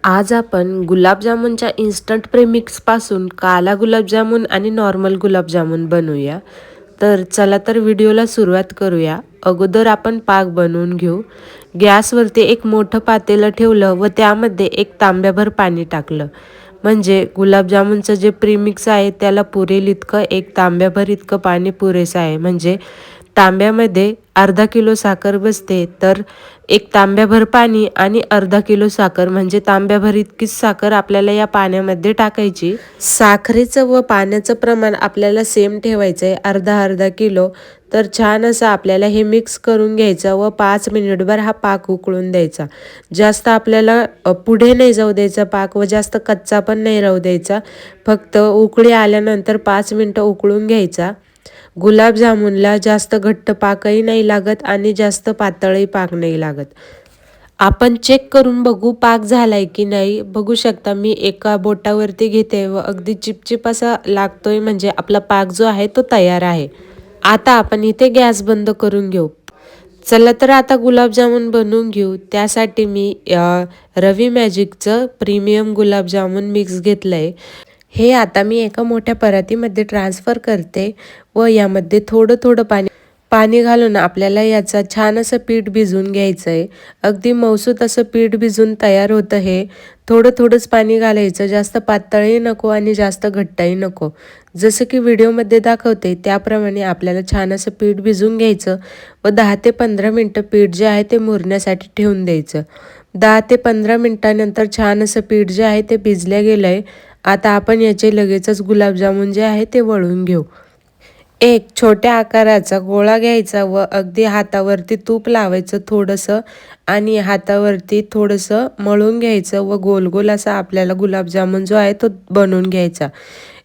आज आपण गुलाबजामुनच्या इन्स्टंट प्रेमिक्सपासून काला गुलाबजामुन आणि नॉर्मल गुलाबजामुन बनवूया। तर चला तर व्हिडिओला सुरुवात करूया। अगोदर आपण पाक बनवून घेऊ। गॅसवरती एक मोठं पातेलं ठेवलं व त्यामध्ये एक तांब्याभर पाणी टाकलं। म्हणजे गुलाबजामुनचं जे प्रीमिक्स आहे त्याला पुरेल इतकं एक तांब्याभर इतकं पाणी पुरेसं आहे। म्हणजे तांब्यामध्ये अर्धा किलो साखर बसते, तर एक तांब्याभर पाणी आणि अर्धा किलो साखर म्हणजे तांब्याभर इतकीच साखर आपल्याला या पाण्यामध्ये टाकायची। साखरेचं व पाण्याचं प्रमाण आपल्याला सेम ठेवायचं आहे, अर्धा अर्धा किलो। तर छान असं आपल्याला हे मिक्स करून घ्यायचं व 5 मिनिटभर हा पाक उकळून द्यायचा। जास्त आपल्याला पुढे नाही जाऊ द्यायचा पाक व जास्त कच्चा पण नाही राहू द्यायचा। फक्त उकळी आल्यानंतर 5 मिनिटं उकळून घ्यायचा। गुलाबजामुनला जास्त घट्ट पाकही नाही लागत आणि जास्त पातळही पाक नाही लागत। आपण चेक करून बघू पाक झालाय की नाही। बघू शकता मी एका बोटावरती घेते व अगदी चिपचिप असा लागतोय, म्हणजे आपला पाक जो आहे तो तयार आहे। आता आपण इथे गॅस बंद करून घेऊ। चला तर आता गुलाबजामुन बनवून घेऊ। त्यासाठी मी रवी मॅजिकचं प्रीमियम गुलाबजामुन मिक्स घेतलंय। हे आता मी एका मोठ्या परातीमध्ये ट्रान्सफर करते व यामध्ये थोडं थोडं पाणी घालून आपल्याला याचा छान असं पीठ भिजवून घ्यायचं आहे। अगदी मऊसूत असं पीठ भिजून तयार होतं हे। थोडं थोडंच पाणी घालायचं, जास्त पातळही नको आणि जास्त घट्टही नको। जसं की व्हिडिओमध्ये दाखवते त्याप्रमाणे आपल्याला छान असं पीठ भिजवून घ्यायचं व 10 ते 15 मिनटं पीठ जे आहे ते मुरण्यासाठी ठेवून द्यायचं। 10 ते 15 मिनिटांनंतर छान असं पीठ जे आहे ते भिजलं गेलंय। आता आपण याचे लगेचच गुलाबजामुन जे आहे ते वळून घेऊ। एक छोट्या आकाराचा गोळा घ्यायचा व अगदी हातावरती तूप लावायचं थोडंसं आणि हातावरती थोडंसं मळून घ्यायचं व गोल गोल असा आपल्याला गुलाबजामुन जो आहे तो बनवून घ्यायचा।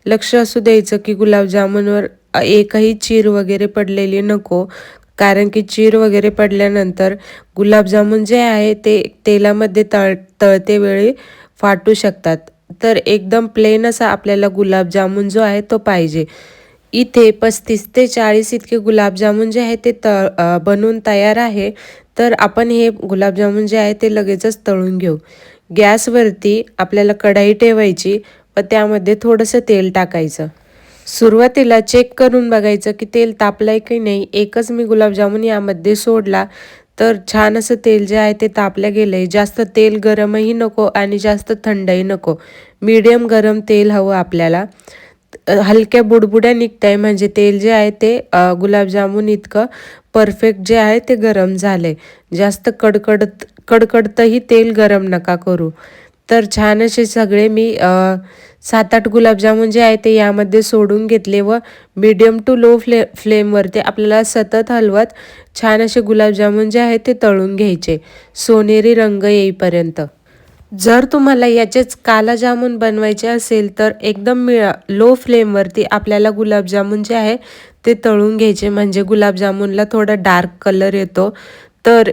लक्ष असू द्यायचं की गुलाबजामुनवर एकही चीर वगैरे पडलेली नको, कारण की चीर वगैरे पडल्यानंतर गुलाबजामुन जे आहे ते तेलामध्ये तळते वेळी फाटू शकतात। तर एकदम प्लेन असा आपल्याला गुलाबजामुन जो आहे तो पाहिजे। इथे 35 ते 40 इतके गुलाबजामुन जे आहे ते बनवून तयार आहे। तर आपण हे गुलाबजामुन जे आहे ते लगेचच तळून घेऊ। गॅसवरती आपल्याला कढाई ठेवायची व त्यामध्ये थोडंसं तेल टाकायचं। सुरुवातीला चेक करून बघायचं की तेल तापलंय की नाही। एकच मी गुलाबजामुन यामध्ये सोडला तर छान असं तेल जे आहे ते तापलं गेलंय। जास्त तेल गरमही नको आणि जास्त थंडही नको, मीडियम गरम तेल हवं आपल्याला। हलक्या बुडबुड्या निघताय म्हणजे तेल जे आहे ते गुलाबजामुन इतकं परफेक्ट जे आहे ते गरम झाले। जास्त कडकडतही तेल गरम नका करू। तर छान असे सगळे मी 7-8 गुलाबजामुन जे आहे ते यामध्ये सोडून घेतले व मीडियम टू लो फ्लेमवरती आपल्याला सतत हलवत छान असे गुलाबजामुन जे आहे ते तळून घ्यायचे, सोनेरी रंग येईपर्यंत। जर तुम्हाला याचेच काला जामुन बनवायचे असेल तर एकदम लो फ्लेमवरती आपल्याला गुलाबजामुन जे आहे ते तळून घ्यायचे, म्हणजे गुलाबजामुनला थोडा डार्क कलर येतो। तर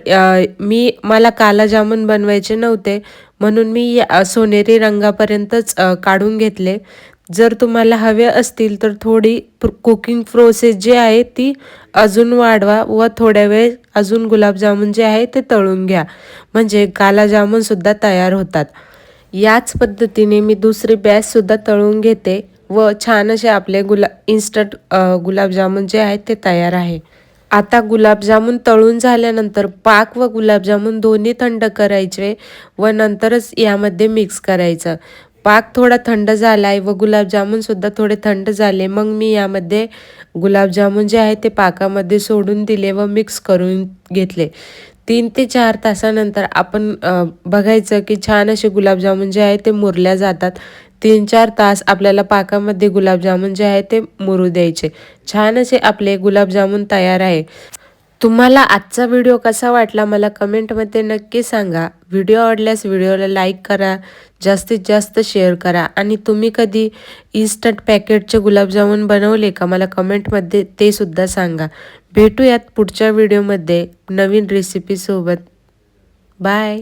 मला काला जामुन बनवायचे नव्हते म्हणून मी सोनेरी रंगापर्यंतच काढून घेतले। जर तुम्हाला हवे असतील तर थोडी कुकिंग प्रोसेस जी आहे ती अजून वाढवा व थोड्या वेळ अजून गुलाबजामुन जे आहे ते तळून घ्या, म्हणजे काला जामुन सुद्धा तयार होतात। याच पद्धतीने मी दुसरी बॅच सुद्धा तळून घेते व छान असे आपले इन्स्टंट गुलाबजामुन जे आहेत ते तयार आहे। आता गुलाबजामुन तळून झाल्यानंतर पाक व गुलाबजामुन दोन्ही थंड करायचे व नंतरच यामध्ये मिक्स करायचं। पाक थोडा थंड झालाय व गुलाबजामुन सुद्धा थोडे थंड झाले, मग मी यामध्ये गुलाबजामुन जे आहे ते पाकामध्ये सोडून दिले व मिक्स करून घेतले। 3 ते 4 तासानंतर आपण बघायचं की छान असे गुलाबजामुन जे आहे ते मुरल्या जातात। 3-4 तास आपल्याला पाकामध्ये गुलाबजामुन जे आहे ते मुरू द्यायचे। छान असे आपले गुलाबजामुन तयार आहे। तुम्हाला आजचा व्हिडिओ कसा वाटला मला कमेंटमध्ये नक्की सांगा। व्हिडिओ आवडल्यास व्हिडिओला लाईक करा, जास्तीत जास्त शेअर करा आणि तुम्ही कधी इन्स्टंट पॅकेटचे गुलाबजामुन बनवले का मला कमेंटमध्ये ते सुद्धा सांगा। भेटूयात पुढच्या व्हिडिओमध्ये नवीन रेसिपीसोबत। बाय।